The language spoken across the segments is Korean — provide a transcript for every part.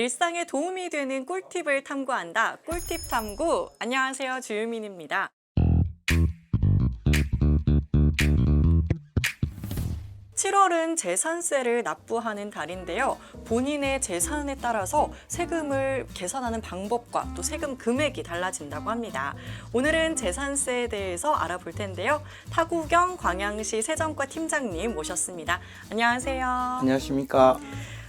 일상에 도움이 되는 꿀팁을 탐구한다. 꿀팁 탐구. 안녕하세요. 주유민입니다. 7월은 재산세를 납부하는 달인데요. 본인의 재산에 따라서 세금을 계산하는 방법과 또 세금 금액이 달라진다고 합니다. 오늘은 재산세에 대해서 알아볼 텐데요. 타구경 광양시 세정과 팀장님 모셨습니다. 안녕하세요. 안녕하십니까.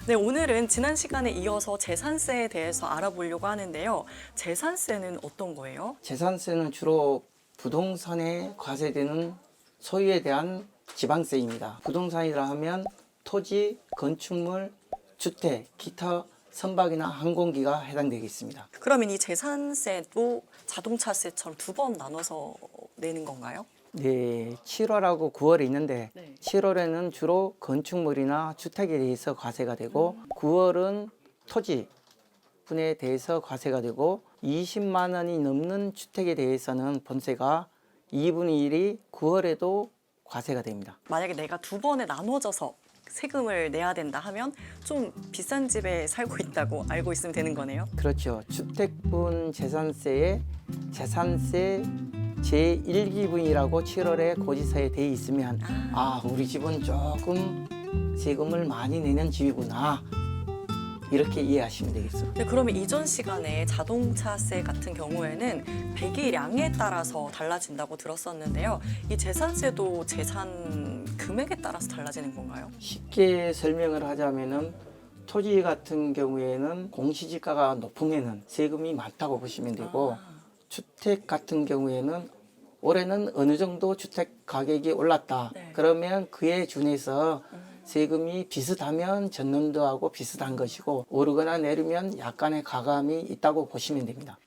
네, 오늘은 지난 시간에 이어서 재산세에 대해서 알아보려고 하는데요. 재산세는 어떤 거예요? 재산세는 주로 부동산에 과세되는 소유에 대한 지방세입니다. 부동산이라 하면 토지, 건축물, 주택, 기타 선박이나 항공기가 해당되겠습니다. 그러면 이 재산세도 자동차세처럼 두 번 나눠서 내는 건가요? 네, 7월하고 9월이 있는데 네. 7월에는 주로 건축물이나 주택에 대해서 과세가 되고 9월은 토지 분에 대해서 과세가 되고 20만 원이 넘는 주택에 대해서는 본세가 2분의 1이 9월에도 과세가 됩니다. 만약에 내가 두 번에 나눠져서 세금을 내야 된다 하면 좀 비싼 집에 살고 있다고 알고 있으면 되는 거네요. 그렇죠. 주택분 재산세에 재산세 제1기분이라고 7월에 고지서에 돼 있으면 우리 집은 조금 세금을 많이 내는 집이구나 이렇게 이해하시면 되겠습니다. 네, 그러면 이전 시간에 자동차세 같은 경우에는 배기량에 따라서 달라진다고 들었었는데요. 이 재산세도 재산 금액에 따라서 달라지는 건가요? 쉽게 설명을 하자면은 토지 같은 경우에는 공시지가가 높으면은 세금이 많다고 보시면 되고 주택 같은 경우에는 올해는 어느 정도 주택 가격이 올랐다. 네. 그러면 그에 준해서 세금이 비슷하면 전년도하고 비슷한 것이고 오르거나 내리면 약간의 가감이 있다고 보시면 됩니다.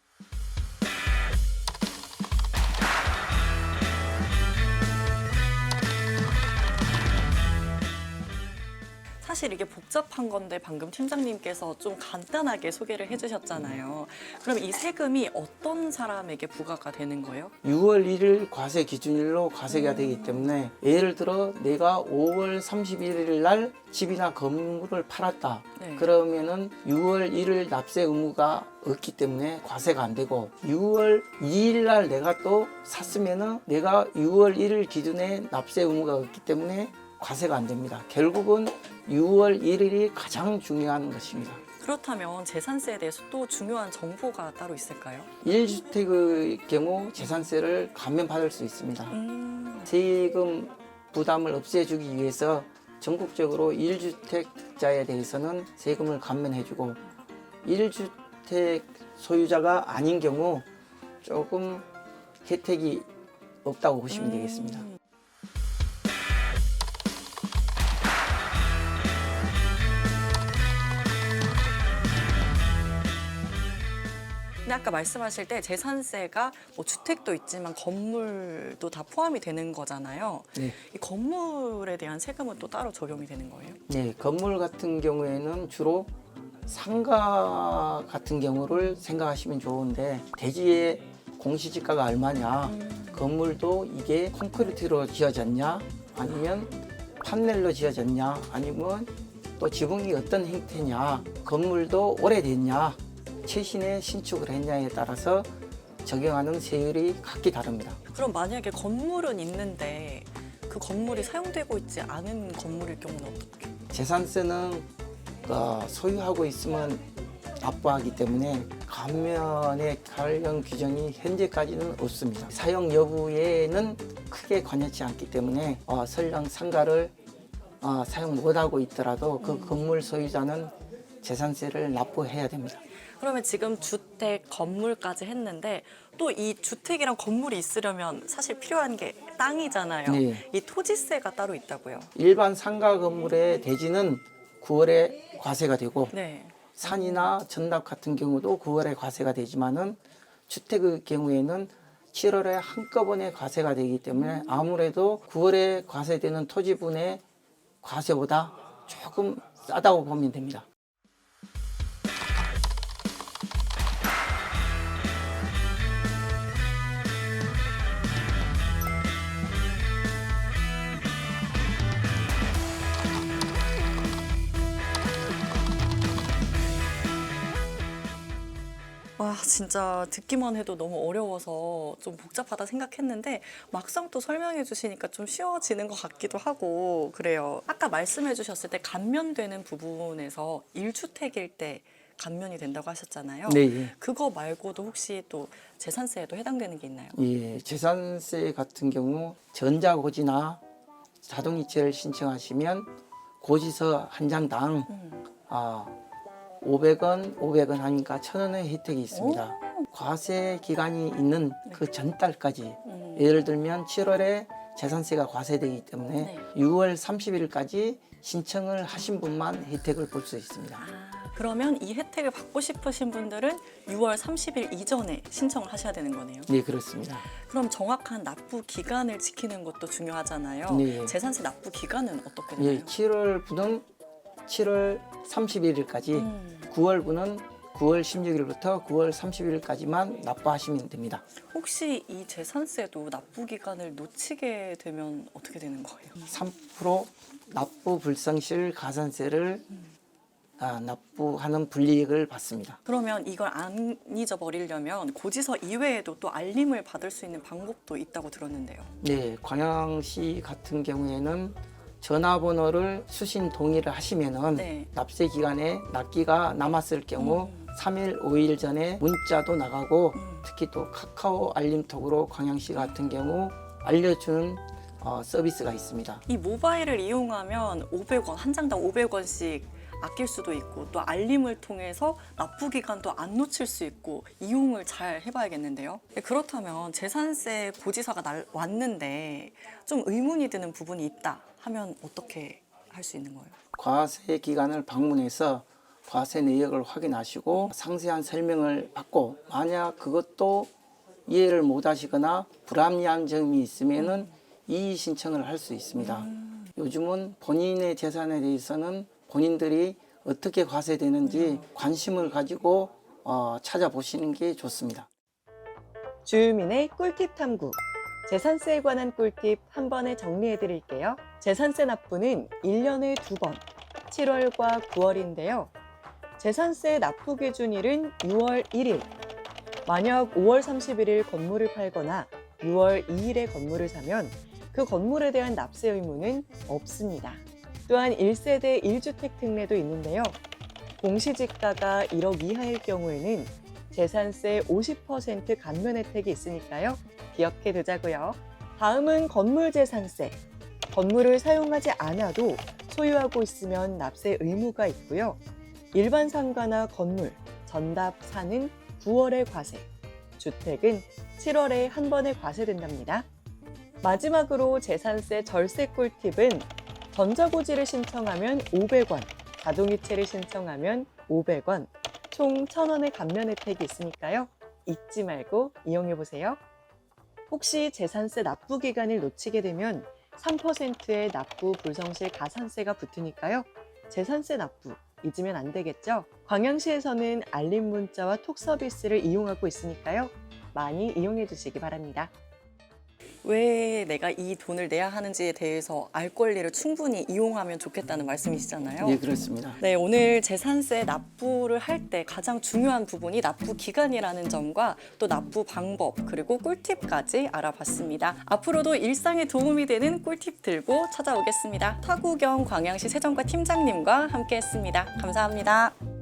사실 이게 복잡한 건데 방금 팀장님께서 좀 간단하게 소개를 해주셨잖아요. 그럼 이 세금이 어떤 사람에게 부과가 되는 거예요? 6월 1일 과세 기준일로 과세가 되기 때문에 예를 들어 내가 5월 31일 날 집이나 건물을 팔았다. 네. 그러면은 6월 1일 납세 의무가 없기 때문에 과세가 안 되고 6월 2일 날 내가 또 샀으면은 내가 6월 1일 기준에 납세 의무가 없기 때문에 과세가 안 됩니다. 결국은 6월 1일이 가장 중요한 것입니다. 그렇다면 재산세에 대해서 또 중요한 정보가 따로 있을까요? 1주택의 경우 재산세를 감면받을 수 있습니다. 세금 부담을 없애주기 위해서 전국적으로 1주택자에 대해서는 세금을 감면해주고 1주택 소유자가 아닌 경우 조금 혜택이 없다고 보시면 되겠습니다. 근데 아까 말씀하실 때 재산세가 뭐 주택도 있지만 건물도 다 포함이 되는 거잖아요. 네. 이 건물에 대한 세금은 또 따로 적용이 되는 거예요? 네, 건물 같은 경우에는 주로 상가 같은 경우를 생각하시면 좋은데 대지의 공시지가가 얼마냐, 건물도 이게 콘크리트로 지어졌냐, 아니면 판넬로 지어졌냐, 아니면 또 지붕이 어떤 형태냐, 건물도 오래됐냐, 최신의 신축을 했냐에 따라서 적용하는 세율이 각기 다릅니다. 그럼 만약에 건물은 있는데 그 건물이 사용되고 있지 않은 건물일 경우는 어떻게? 재산세는 소유하고 있으면 납부하기 때문에 감면의 관련 규정이 현재까지는 없습니다. 사용 여부에는 크게 관여치 않기 때문에 설령 상가를 사용 못하고 있더라도 그 건물 소유자는 재산세를 납부해야 됩니다. 그러면 지금 주택, 건물까지 했는데 또 이 주택이랑 건물이 있으려면 사실 필요한 게 땅이잖아요. 네. 이 토지세가 따로 있다고요? 일반 상가 건물의 대지는 9월에 과세가 되고 네. 산이나 전납 같은 경우도 9월에 과세가 되지만은 주택의 경우에는 7월에 한꺼번에 과세가 되기 때문에 아무래도 9월에 과세되는 토지분의 과세보다 조금 싸다고 보면 됩니다. 와, 진짜 듣기만 해도 너무 어려워서 좀 복잡하다 생각했는데 막상 또 설명해 주시니까 좀 쉬워지는 것 같기도 하고 그래요. 아까 말씀해 주셨을 때 감면되는 부분에서 1주택일 때 감면이 된다고 하셨잖아요. 네. 그거 말고도 혹시 또 재산세에도 해당되는 게 있나요? 예, 재산세 같은 경우 전자고지나 자동이체를 신청하시면 고지서 한 장당 500원, 500원 하니까 1,000원의 혜택이 있습니다. 과세 기간이 있는 그 전달까지 예를 들면 7월에 재산세가 과세되기 때문에 네. 6월 30일까지 신청을 하신 분만 혜택을 볼 수 있습니다. 그러면 이 혜택을 받고 싶으신 분들은 6월 30일 이전에 신청을 하셔야 되는 거네요. 네, 그렇습니다. 그럼 정확한 납부 기간을 지키는 것도 중요하잖아요. 네. 재산세 납부 기간은 어떻게 되나요? 예, 7월분은 7월 31일까지, 9월분은 9월 16일부터 9월 30일까지만 납부하시면 됩니다. 혹시 이 재산세도 납부 기간을 놓치게 되면 어떻게 되는 거예요? 3% 납부 불성실 가산세를 납부하는 불이익을 받습니다. 그러면 이걸 안 잊어버리려면 고지서 이외에도 또 알림을 받을 수 있는 방법도 있다고 들었는데요. 네, 광양시 같은 경우에는 전화번호를 수신 동의를 하시면은 네. 납세 기간에 납기가 남았을 경우 3일, 5일 전에 문자도 나가고 특히 또 카카오 알림톡으로 광양시 같은 경우 알려주는 서비스가 있습니다. 이 모바일을 이용하면 500원, 한 장당 500원씩 아낄 수도 있고 또 알림을 통해서 납부 기간도 안 놓칠 수 있고 이용을 잘 해봐야겠는데요. 그렇다면 재산세 고지서가 왔는데 좀 의문이 드는 부분이 있다 하면 어떻게 할 수 있는 거예요? 과세 기간을 방문해서 과세 내역을 확인하시고 상세한 설명을 받고 만약 그것도 이해를 못 하시거나 불합리한 점이 있으면은 이의 신청을 할 수 있습니다. 요즘은 본인의 재산에 대해서는 본인들이 어떻게 과세되는지 관심을 가지고 찾아보시는 게 좋습니다. 주유민의 꿀팁 탐구. 재산세에 관한 꿀팁 한 번에 정리해 드릴게요. 재산세 납부는 1년에 2번, 7월과 9월인데요. 재산세 납부 기준일은 6월 1일. 만약 5월 31일 건물을 팔거나 6월 2일에 건물을 사면 그 건물에 대한 납세 의무는 없습니다. 또한 1세대 1주택 특례도 있는데요. 공시지가가 1억 이하일 경우에는 재산세 50% 감면 혜택이 있으니까요. 기억해 두자고요. 다음은 건물 재산세. 건물을 사용하지 않아도 소유하고 있으면 납세 의무가 있고요. 일반 상가나 건물, 전답사는 9월에 과세, 주택은 7월에 한 번에 과세된답니다. 마지막으로 재산세 절세 꿀팁은 전자고지를 신청하면 500원, 자동이체를 신청하면 500원, 총 1,000원의 감면 혜택이 있으니까요. 잊지 말고 이용해보세요. 혹시 재산세 납부 기간을 놓치게 되면 3%의 납부 불성실 가산세가 붙으니까요. 재산세 납부 잊으면 안 되겠죠? 광양시에서는 알림 문자와 톡 서비스를 이용하고 있으니까요. 많이 이용해 주시기 바랍니다. 왜 내가 이 돈을 내야 하는지에 대해서 알 권리를 충분히 이용하면 좋겠다는 말씀이시잖아요. 네, 그렇습니다. 네, 오늘 재산세 납부를 할 때 가장 중요한 부분이 납부 기간이라는 점과 또 납부 방법 그리고 꿀팁까지 알아봤습니다. 앞으로도 일상에 도움이 되는 꿀팁 들고 찾아오겠습니다. 타구경 광양시 세정과 팀장님과 함께했습니다. 감사합니다.